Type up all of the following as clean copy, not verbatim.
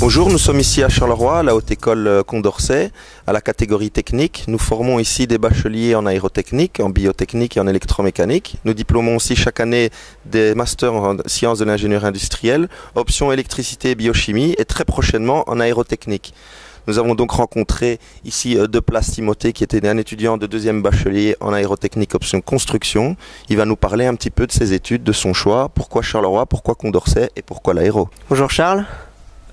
Bonjour, nous sommes ici à Charleroi, à la Haute École Condorcet, à la catégorie technique. Nous formons ici des bacheliers en aérotechnique, en biotechnique et en électromécanique. Nous diplômons aussi chaque année des masters en sciences de l'ingénieur industriel, option électricité et biochimie et très prochainement en aérotechnique. Nous avons donc rencontré ici Deplace Timothée qui était un étudiant de deuxième bachelier en aérotechnique option construction. Il va nous parler un petit peu de ses études, de son choix, pourquoi Charleroi, pourquoi Condorcet et pourquoi l'aéro. Bonjour Charles.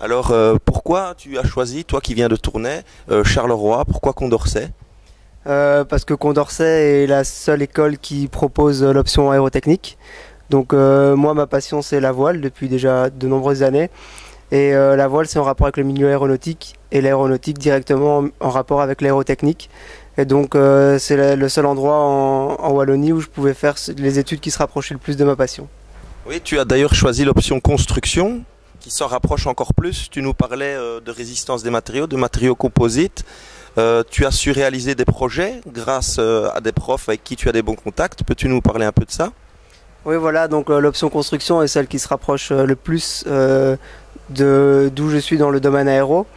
Alors pourquoi tu as choisi, toi qui viens de Tournai, Charleroi, pourquoi Condorcet? Parce que Condorcet est la seule école qui propose l'option aérotechnique. Donc moi ma passion c'est la voile depuis déjà de nombreuses années. Et la voile c'est en rapport avec le milieu aéronautique et l'aéronautique directement en rapport avec l'aérotechnique. Et donc c'est le seul endroit en Wallonie où je pouvais faire les études qui se rapprochaient le plus de ma passion. Oui, tu as d'ailleurs choisi l'option construction qui s'en rapproche encore plus. Tu nous parlais de résistance des matériaux, de matériaux composites. Tu as su réaliser des projets grâce à des profs avec qui tu as des bons contacts. Peux-tu nous parler un peu de ça? Oui voilà, donc l'option construction est celle qui se rapproche le plus d'où je suis dans le domaine aéro.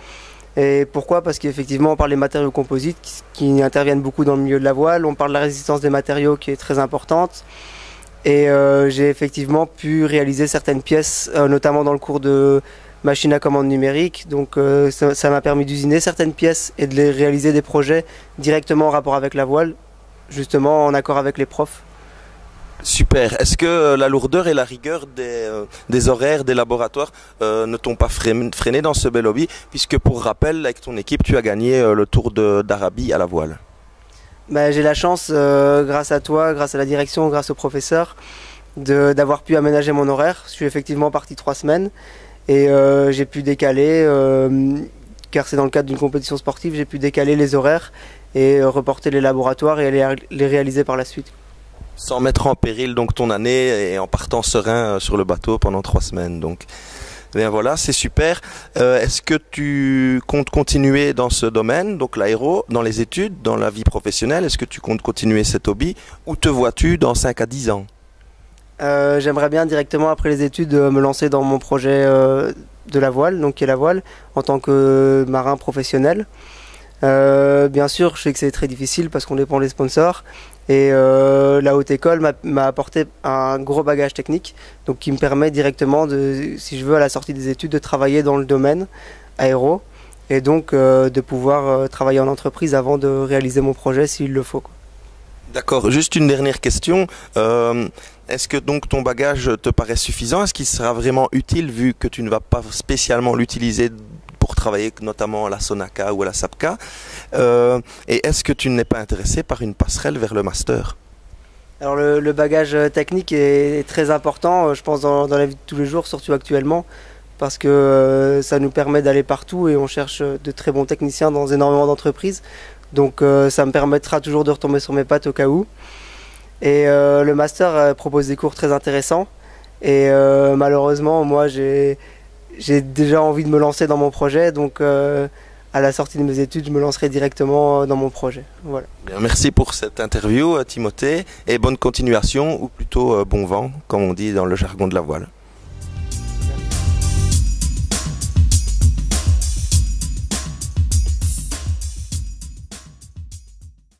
Et pourquoi? Parce qu'effectivement on parle des matériaux composites qui interviennent beaucoup dans le milieu de la voile, on parle de la résistance des matériaux qui est très importante. Et j'ai effectivement pu réaliser certaines pièces, notamment dans le cours de machine à commande numérique. Donc ça m'a permis d'usiner certaines pièces et de les réaliser des projets directement en rapport avec la voile, justement en accord avec les profs. Super. Est-ce que la lourdeur et la rigueur des horaires, des laboratoires ne t'ont pas freiné dans ce bel hobby? Puisque pour rappel, avec ton équipe, tu as gagné le Tour d'Arabie à la voile. J'ai la chance, grâce à toi, grâce à la direction, grâce au professeur, d'avoir pu aménager mon horaire. Je suis effectivement parti 3 semaines et j'ai pu décaler, car c'est dans le cadre d'une compétition sportive, j'ai pu décaler les horaires et reporter les laboratoires et les réaliser par la suite. Sans mettre en péril donc ton année et en partant serein sur le bateau pendant 3 semaines donc. Bien voilà, c'est super. Est-ce que tu comptes continuer dans ce domaine, donc l'aéro, dans les études, dans la vie professionnelle? Est-ce que tu comptes continuer cet hobby? Où te vois-tu dans 5 à 10 ans? J'aimerais bien directement après les études me lancer dans mon projet de la voile, donc qui est la voile, en tant que marin professionnel. Bien sûr, je sais que c'est très difficile parce qu'on dépend des sponsors. Et la haute école m'a apporté un gros bagage technique, donc qui me permet directement, si je veux, à la sortie des études, de travailler dans le domaine aéro et donc de pouvoir travailler en entreprise avant de réaliser mon projet s'il le faut. D'accord, juste une dernière question. Est-ce que donc ton bagage te paraît suffisant? Est-ce qu'il sera vraiment utile vu que tu ne vas pas spécialement l'utiliser pour travailler notamment à la Sonaca ou à la Sapca, et est-ce que tu n'es pas intéressé par une passerelle vers le master? Alors le bagage technique est très important, je pense dans la vie de tous les jours, surtout actuellement, parce que ça nous permet d'aller partout et on cherche de très bons techniciens dans énormément d'entreprises, donc ça me permettra toujours de retomber sur mes pattes au cas où. Et le master propose des cours très intéressants et malheureusement moi j'ai déjà envie de me lancer dans mon projet, donc à la sortie de mes études, je me lancerai directement dans mon projet. Voilà. Bien, merci pour cette interview, Timothée, et bonne continuation, ou plutôt bon vent, comme on dit dans le jargon de la voile.